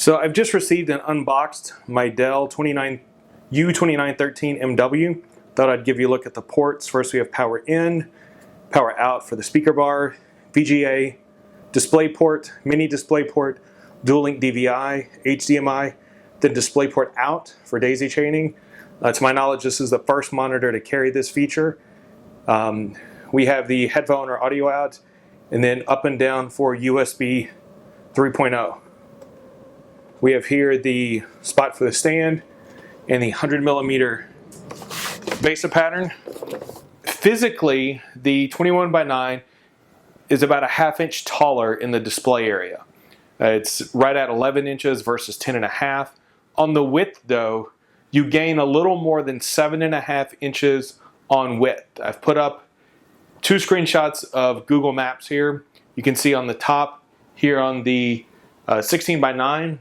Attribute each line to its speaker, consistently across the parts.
Speaker 1: So I've just received and unboxed my Dell U2913WM. Thought I'd give you a look at the ports. First we have power in, power out for the speaker bar, VGA, DisplayPort, mini DisplayPort, dual link DVI, HDMI, then DisplayPort out for daisy chaining. To my knowledge, this is the first monitor to carry this feature. We have the headphone or audio out, and then up and down for USB 3.0. We have here the spot for the stand and the 100mm basic pattern. Physically, the 21:9 is about a ½ inch taller in the display area. It's right at 11 inches versus 10.5. On the width though, you gain a little more than 7.5 inches on width. I've put up 2 screenshots of Google Maps here. You can see on the top here on the 16:9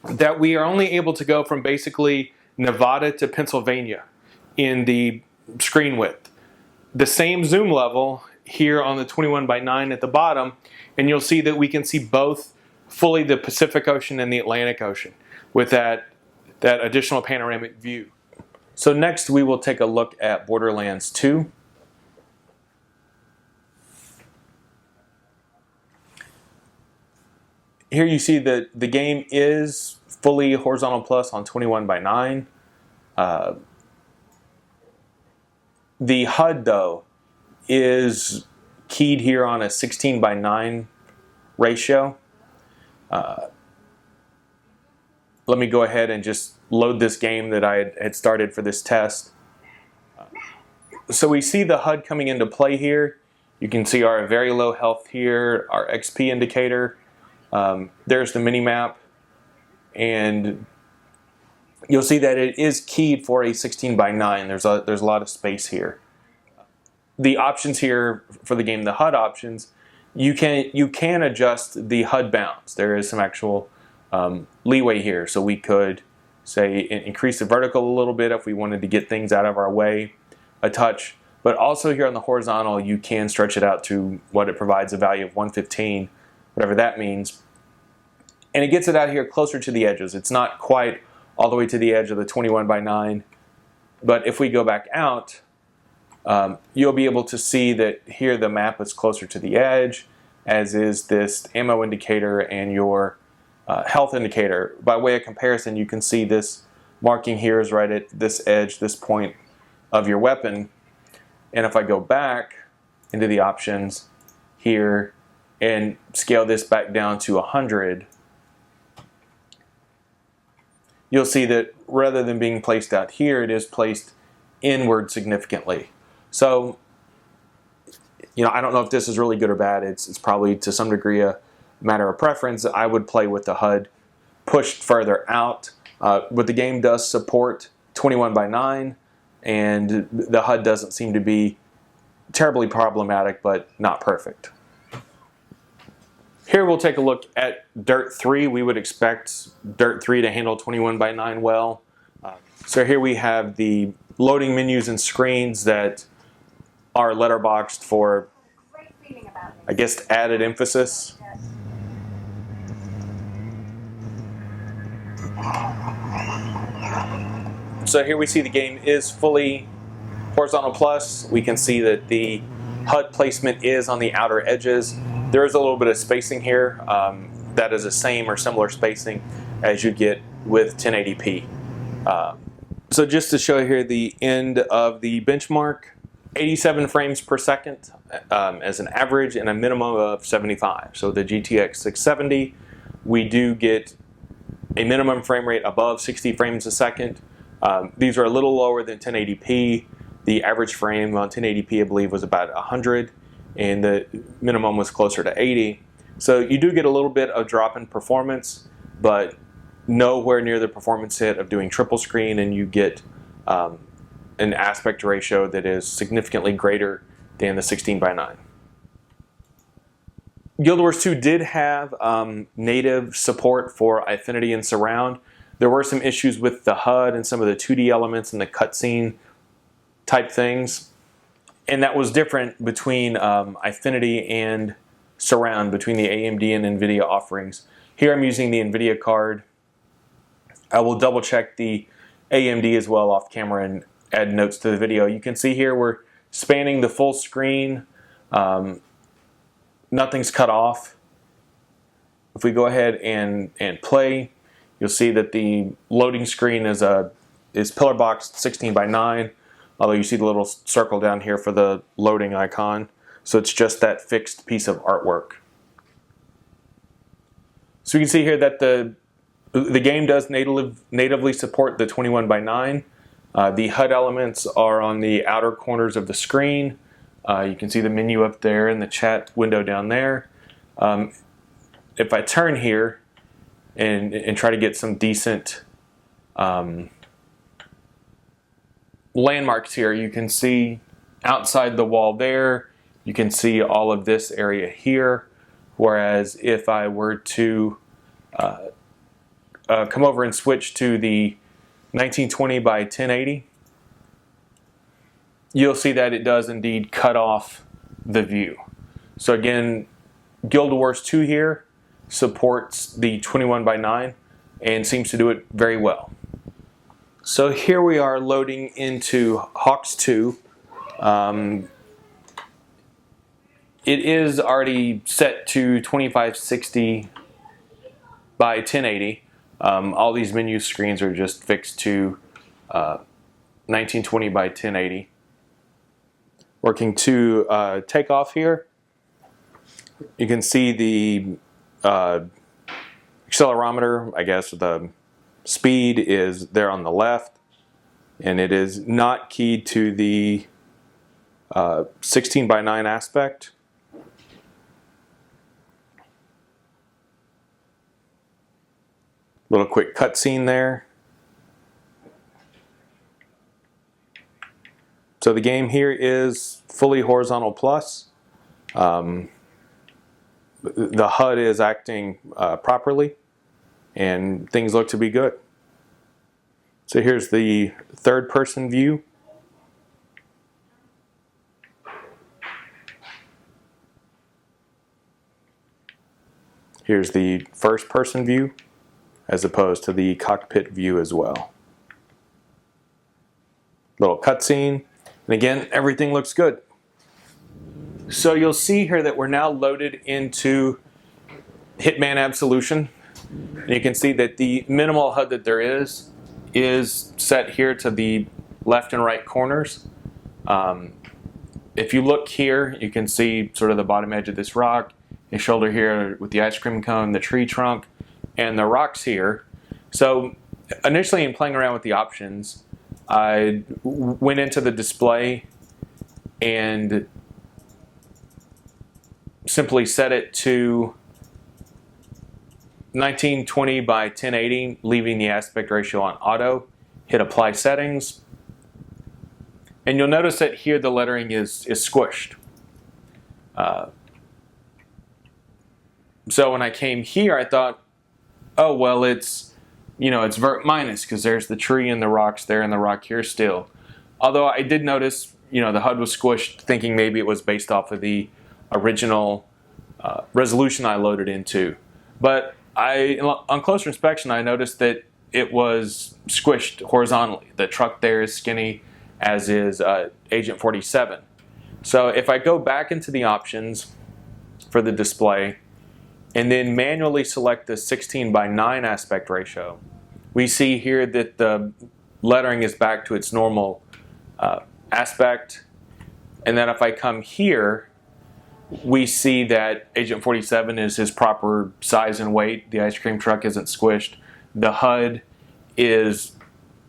Speaker 1: that we are only able to go from basically Nevada to Pennsylvania in the screen width. The same zoom level here on the 21:9 at the bottom, and you'll see that we can see both fully the Pacific Ocean and the Atlantic Ocean with that additional panoramic view. So next we will take a look at Borderlands 2. Here you see that the game is fully horizontal plus on 21:9. The HUD though is keyed here on a 16:9 ratio. Let me go ahead and just load this game that I had started for this test. So we see the HUD coming into play here. You can see our very low health here, our XP indicator. There's the mini-map, and you'll see that it is keyed for a 16:9. There's a lot of space here. The options here for the game, the HUD options, you can adjust the HUD bounds. There is some actual leeway here, so we could say increase the vertical a little bit if we wanted to get things out of our way a touch. But also here on the horizontal, you can stretch it out to what it provides a value of 115, whatever that means. And it gets it out here closer to the edges. It's not quite all the way to the edge of the 21:9, but if we go back out, you'll be able to see that here the map is closer to the edge, as is this ammo indicator and your health indicator. By way of comparison, you can see this marking here is right at this edge, this point of your weapon. And if I go back into the options here and scale this back down to 100, you'll see that rather than being placed out here, it is placed inward significantly. So, I don't know if this is really good or bad. It's probably to some degree a matter of preference. I would play with the HUD pushed further out, but the game does support 21:9, and the HUD doesn't seem to be terribly problematic, but not perfect. Here we'll take a look at Dirt 3. We would expect Dirt 3 to handle 21:9 well. So here we have the loading menus and screens that are letterboxed for, I guess, added emphasis. So here we see the game is fully horizontal plus. We can see that the HUD placement is on the outer edges. There is a little bit of spacing here. That is the same or similar spacing as you get with 1080p. So just to show here the end of the benchmark, 87 frames per second as an average and a minimum of 75. So the GTX670, we do get a minimum frame rate above 60 frames a second. These are a little lower than 1080p. The average frame on 1080p, I believe, was about 100, and the minimum was closer to 80. So you do get a little bit of drop in performance, but nowhere near the performance hit of doing triple screen, and you get an aspect ratio that is significantly greater than the 16:9. Guild Wars 2 did have native support for Infinity and Surround. There were some issues with the HUD and some of the 2D elements and the cutscene type things. And that was different between Infinity and Surround, between the AMD and NVIDIA offerings. Here I'm using the NVIDIA card. I will double check the AMD as well off camera and add notes to the video. You can see here we're spanning the full screen. Nothing's cut off. If we go ahead and play, you'll see that the loading screen is pillar boxed 16 by 9, although you see the little circle down here for the loading icon. So it's just that fixed piece of artwork. So you can see here that the game does natively support the 21 by 9. The HUD elements are on the outer corners of the screen. You can see the menu up there and the chat window down there. If I turn here and try to get some decent landmarks here, you can see outside the wall there, you can see all of this area here. Whereas if I were to come over and switch to the 1920 by 1080, you'll see that it does indeed cut off the view. So again, Guild Wars 2 here supports the 21 by 9 and seems to do it very well. So here we are loading into H.A.W.X 2. It is already set to 2560 by 1080. All these menu screens are just fixed to 1920 by 1080. Working to takeoff here. You can see the accelerometer, I guess the speed is there on the left, and it is not keyed to the 16 by 9 aspect. Little quick cutscene there. So the game here is fully horizontal plus. The HUD is acting properly, and things look to be good. So here's the third person view. Here's the first person view, as opposed to the cockpit view as well. Little cutscene, and again, everything looks good. So you'll see here that we're now loaded into Hitman Absolution. And you can see that the minimal HUD that there is set here to the left and right corners. If you look here, you can see sort of the bottom edge of this rock, his shoulder here with the ice cream cone, the tree trunk, and the rocks here. So initially in playing around with the options, I went into the display and simply set it to 1920 by 1080, leaving the aspect ratio on auto. Hit apply settings, and you'll notice that here the lettering is squished. So when I came here, I thought, oh well, it's vert minus because there's the tree and the rocks there and the rock here still. Although I did notice, the HUD was squished, thinking maybe it was based off of the original resolution I loaded into. But on closer inspection, I noticed that it was squished horizontally. The truck there is skinny, as is Agent 47. So if I go back into the options for the display and then manually select the 16 by 9 aspect ratio, we see here that the lettering is back to its normal aspect. And then if I come here, we see that Agent 47 is his proper size and weight. The ice cream truck isn't squished. The HUD is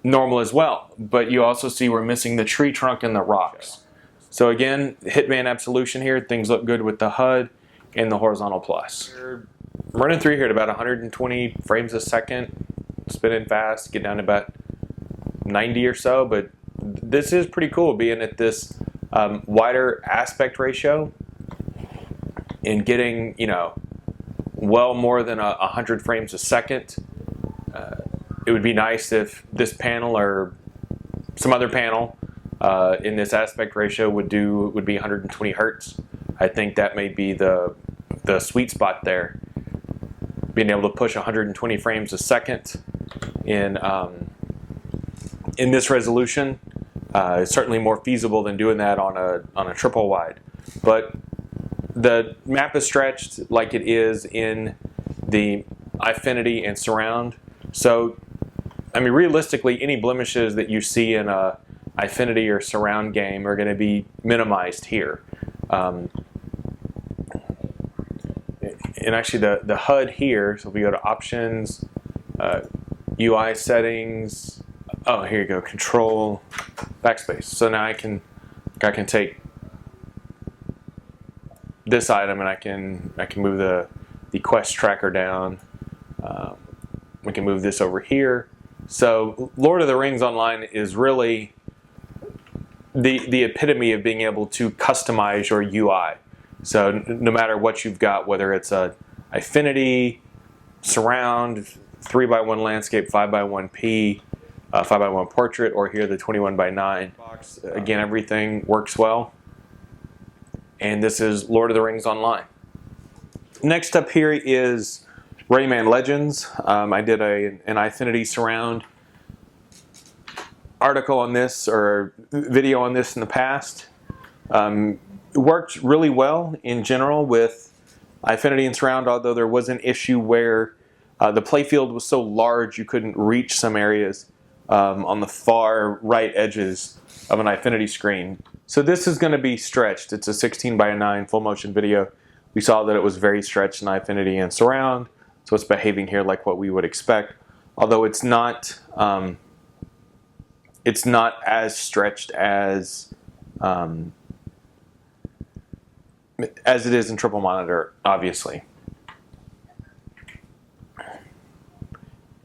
Speaker 1: normal as well, but you also see we're missing the tree trunk and the rocks. So again, Hitman Absolution here, things look good with the HUD and the horizontal plus. We're running through here at about 120 frames a second, spinning fast, get down to about 90 or so, but this is pretty cool being at this wider aspect ratio and getting, well more than 100 frames a second. It would be nice if this panel or some other panel in this aspect ratio would be 120 hertz. I think that may be the sweet spot there. being able to push 120 frames a second in this resolution is certainly more feasible than doing that on a triple wide. But the map is stretched like it is in the Eyefinity and Surround. So, I mean, realistically, any blemishes that you see in a Eyefinity or Surround game are going to be minimized here. And actually, the HUD here, so if we go to Options, UI Settings, oh, here you go, Control, Backspace. So now I can take this item and I can move the quest tracker down. We can move this over here. So Lord of the Rings Online is really the epitome of being able to customize your UI. So no matter what you've got, whether it's a Eyefinity, Surround, 3x1 landscape, 5x1P, 5x1 portrait, or here the 21x9 box, again, everything works well. And this is Lord of the Rings Online. Next up here is Rayman Legends. I did an Eyefinity Surround article on this, or video on this in the past. It worked really well in general with Eyefinity and Surround, although there was an issue where the playfield was so large you couldn't reach some areas on the far right edges of an Eyefinity screen. So this is going to be stretched. It's a 16:9 full motion video. We saw that it was very stretched in Eyefinity and Surround, so it's behaving here like what we would expect. Although it's not as stretched as it is in triple monitor, obviously.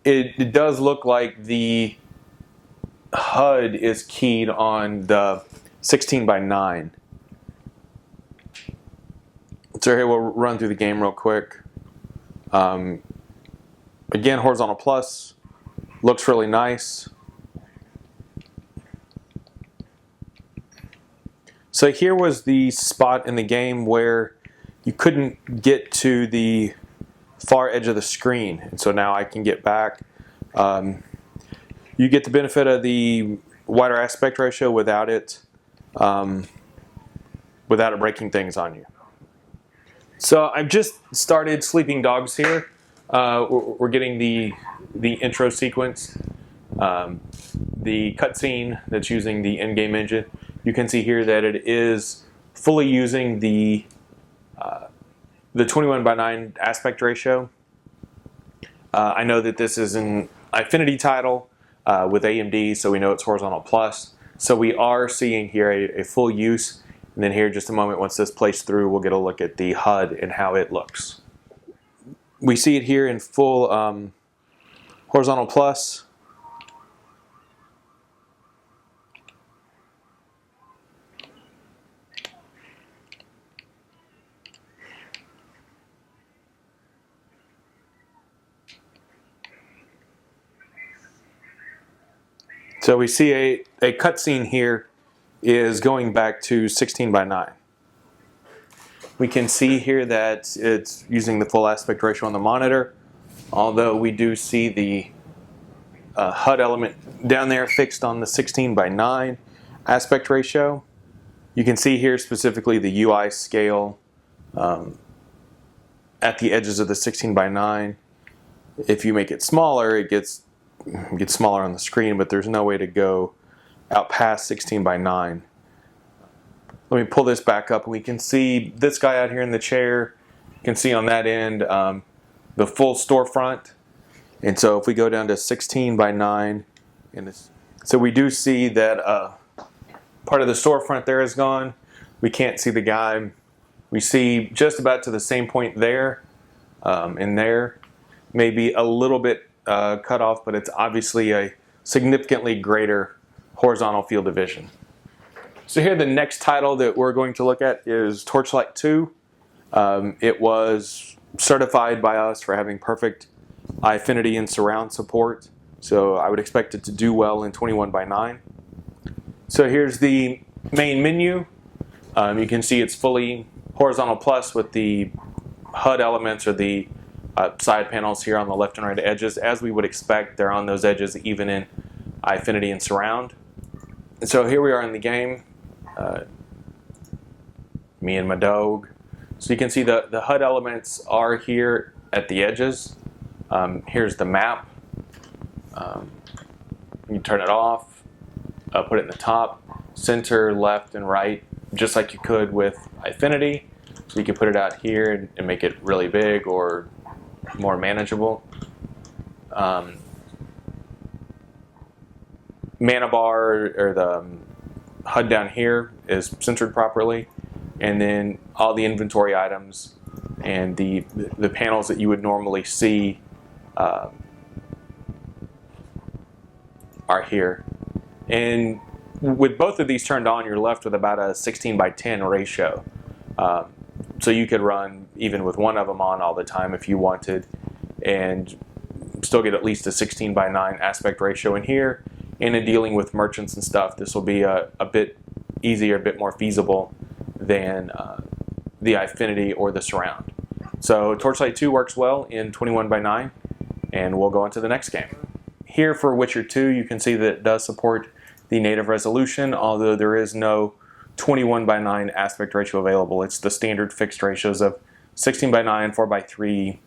Speaker 1: It does look like the HUD is keyed on the 16:9. So here we'll run through the game real quick. Again, horizontal plus, looks really nice. So here was the spot in the game where you couldn't get to the far edge of the screen, and so now I can get back. You get the benefit of the wider aspect ratio without it breaking things on you. So I've just started Sleeping Dogs here. We're getting the intro sequence, the cutscene that's using the in-game engine. You can see here that it is fully using the 21:9 aspect ratio. I know that this is an Eyefinity title with AMD, so we know it's horizontal plus. So we are seeing here a full use. And then here in just a moment, once this plays through, we'll get a look at the HUD and how it looks. We see it here in full horizontal plus. So we see a cutscene here is going back to 16:9. We can see here that it's using the full aspect ratio on the monitor, although we do see the HUD element down there fixed on the 16:9 aspect ratio. You can see here specifically the UI scale at the edges of the 16:9. If you make it smaller, it gets smaller on the screen, but there's no way to go out past 16:9. Let me pull this back up and we can see this guy out here in the chair. You can see on that end the full storefront. And so if we go down to 16:9, so we do see that part of the storefront there is gone. We can't see the guy. We see just about to the same point there and there. Maybe a little bit cut off, but it's obviously a significantly greater horizontal field of vision. So here the next title that we're going to look at is Torchlight II. It was certified by us for having perfect Eyefinity and Surround support, so I would expect it to do well in 21:9. So here's the main menu. You can see it's fully horizontal plus with the HUD elements or the side panels here on the left and right edges. As we would expect, they're on those edges even in Eyefinity and Surround. And so here we are in the game, me and my dog. So you can see the HUD elements are here at the edges. Here's the map. You turn it off, put it in the top, center, left, and right, just like you could with Eyefinity. So you can put it out here and make it really big or more manageable. Mana bar, or the HUD down here, is centered properly, and then all the inventory items and the panels that you would normally see are here. And with both of these turned on, you're left with about a 16:10 ratio. So you could run even with one of them on all the time if you wanted, and still get at least a 16:9 aspect ratio in here. And in dealing with merchants and stuff, this will be a bit easier, a bit more feasible than the Eyefinity or the Surround. So Torchlight 2 works well in 21:9, and we'll go on to the next game. Here for Witcher 2, you can see that it does support the native resolution, although there is no 21:9 aspect ratio available. It's the standard fixed ratios of 16:9, 4:3,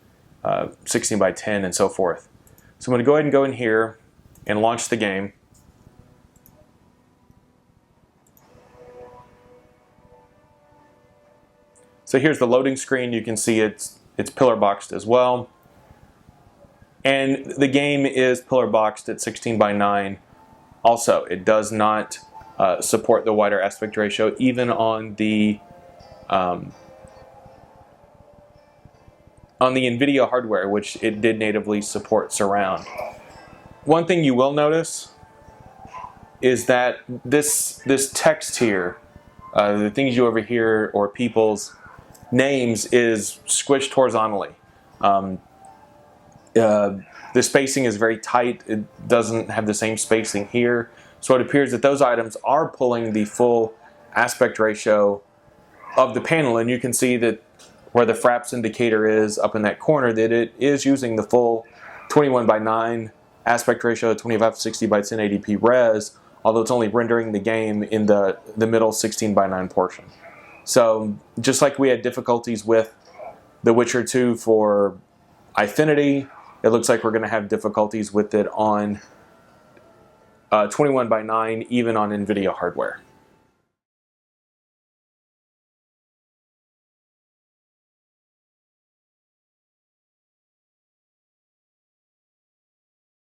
Speaker 1: 16:10, and so forth. So I'm going to go ahead and go in here and launch the game. So here's the loading screen. You can see it's pillar boxed as well. And the game is pillar boxed at 16:9. Also, it does not support the wider aspect ratio, even on the NVIDIA hardware, which it did natively support Surround. One thing you will notice is that this text here, the things you overhear or people's names, is squished horizontally. The spacing is very tight. It doesn't have the same spacing here. So it appears that those items are pulling the full aspect ratio of the panel, and you can see that where the Fraps indicator is up in that corner, that it is using the full 21:9 aspect ratio, 2560x1080p res, although it's only rendering the game in the middle 16:9 portion. So just like we had difficulties with The Witcher 2 for Eyefinity, it looks like we're going to have difficulties with it on 21:9, even on NVIDIA hardware.